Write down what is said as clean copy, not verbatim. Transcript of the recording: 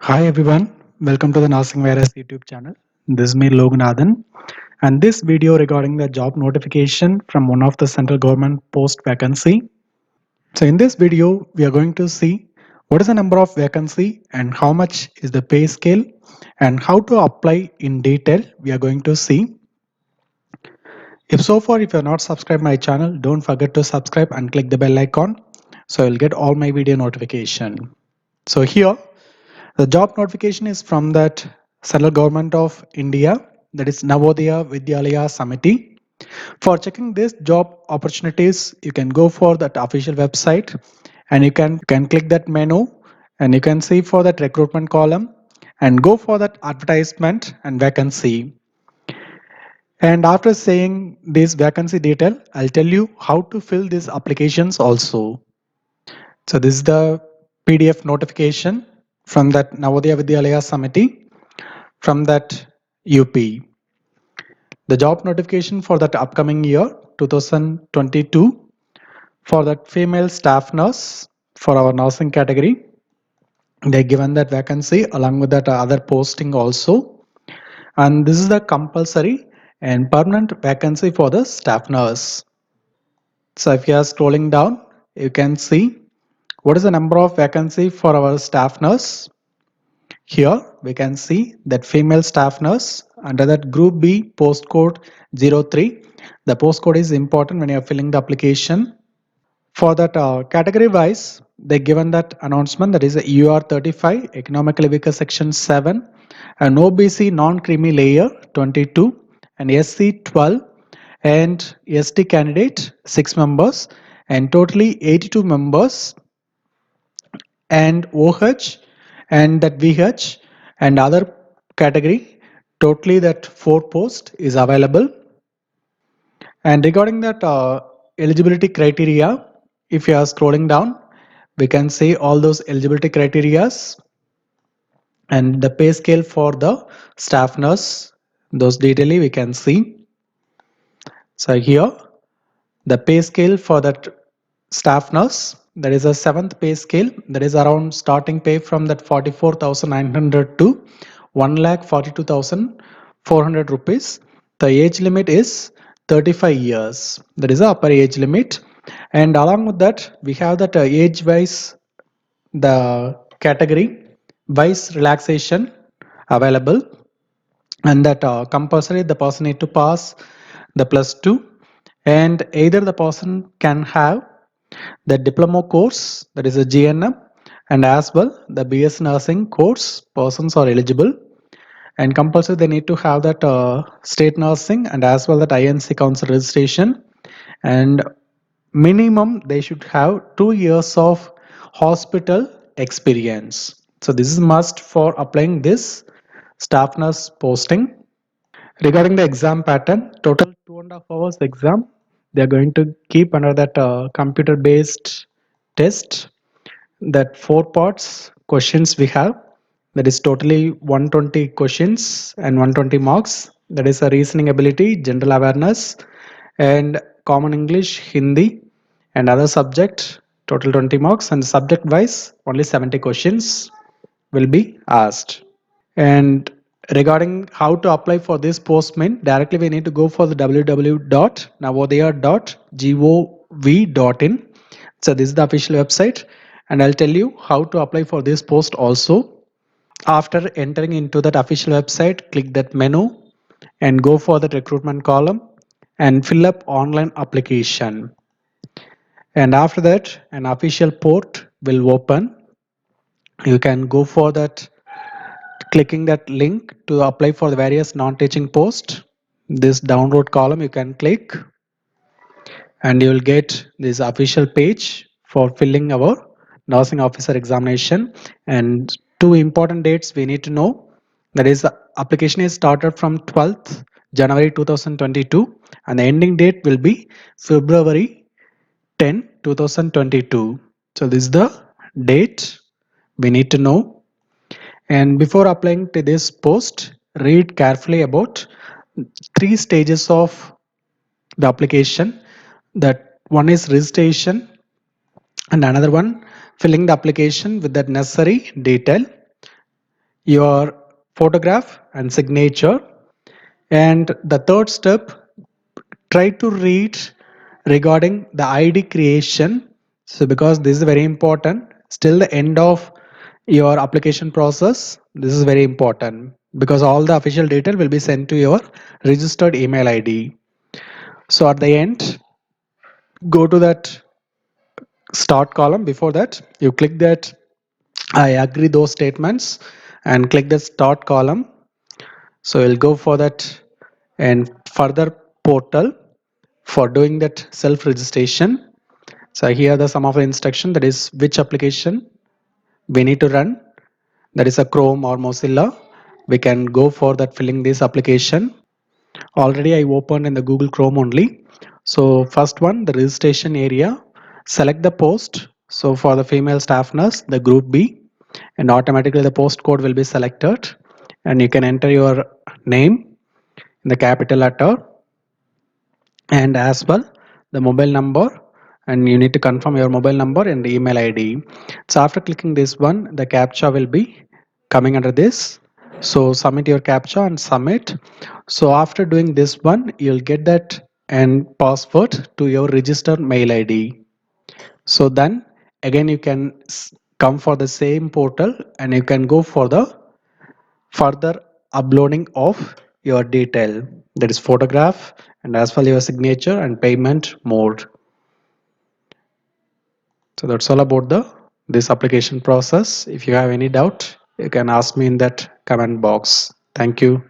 Hi everyone, welcome to the Nursing Virus YouTube channel. This is me Loganathan, and this video regarding the job notification from one of the central government post vacancy. So in this video, we are going to see what is the number of vacancy and how much is the pay scale and how to apply in detail. We are going to see. If so far, if you are not subscribed my channel, don't forget to subscribe and click the bell icon so you'll get all my video notification. So here the job notification is from that central government of India, that is Navodaya Vidyalaya Samiti. For checking this job opportunities, you can go for that official website and you can click that menu and you can see for that recruitment column and go for that advertisement and vacancy. And after saying this vacancy detail, I'll tell you how to fill these applications also. So this is the PDF notification from that Navodaya Vidyalaya Samiti from that UP. The job notification for that upcoming year 2022 for that female staff nurse for our nursing category. They given that vacancy along with that other posting also. And this is the compulsory and permanent vacancy for the staff nurse. So if you are scrolling down, you can see what is the number of vacancy for our staff nurse. Here we can see that female staff nurse under that group B postcode 03. The postcode is important when you are filling the application. For that category wise, they given that announcement, that is a UR 35, economically weaker section 7, an OBC non-creamy layer 22, and SC 12, and ST candidate 6 members, and totally 82 members, and OH and that VH and other category, totally that 4 post is available. And regarding that eligibility criteria, if you are scrolling down, we can see all those eligibility criterias and the pay scale for the staff nurse. Those detailing we can see. So here the pay scale for that staff nurse, that is a 7th pay scale, that is around starting pay from that 44,900 to 1,42,400 rupees. The age limit is 35 years, that is the upper age limit. And along with that, we have that age wise, the category wise relaxation available, and that compulsory the person need to pass the +2, and either the person can have the diploma course, that is a GNM, and as well the BS nursing course persons are eligible, and compulsory they need to have that state nursing and as well that INC council registration, and minimum they should have 2 years of hospital experience. So this is must for applying this staff nurse posting. Regarding the exam pattern, total 2.5 hours exam. They are going to keep under that computer-based test. That 4 parts questions we have. That is totally 120 questions and 120 marks. That is a reasoning ability, general awareness, and common English, Hindi, and other subject. Total 20 marks, and subject-wise only 70 questions will be asked. And regarding how to apply for this postman, directly we need to go for the www.navodaya.gov.in. So this is the official website, and I'll tell you how to apply for this post also. After entering into that official website, click that menu and go for the recruitment column and fill up online application. And after that, an official port will open. You can go for that, clicking that link to apply for the various non-teaching posts. This download column you can click and you will get this official page for filling our nursing officer examination. And 2 important dates we need to know, that is the application is started from 12th January 2022 and the ending date will be February 10 2022. So this is the date we need to know. And before applying to this post, read carefully about 3 stages of the application. That one is registration, and another one filling the application with that necessary detail, your photograph and signature. And the third step, try to read regarding the ID creation. So because this is very important, still the end of your application process, this is very important because all the official detail will be sent to your registered email ID. So at the end, go to that start column. Before that, you click that I agree those statements and click the start column. So you'll go for that and further portal for doing that self registration. So here are the some of the instruction, that is which application we need to run, that is a Chrome or Mozilla. We can go for that filling this application. Already I opened in the Google Chrome only. So first one, the registration area, select the post. So for the female staff nurse, the group B, and automatically the post code will be selected, and you can enter your name in the capital letter and as well the mobile number, and you need to confirm your mobile number and the email ID. So after clicking this one, the captcha will be coming under this. So submit your captcha and submit. So after doing this one, you'll get that and password to your registered mail ID. So then again you can come for the same portal and you can go for the further uploading of your detail, that is photograph and as well your signature and payment mode. So that's all about the this application process. If you have any doubt, you can ask me in that comment box. Thank you.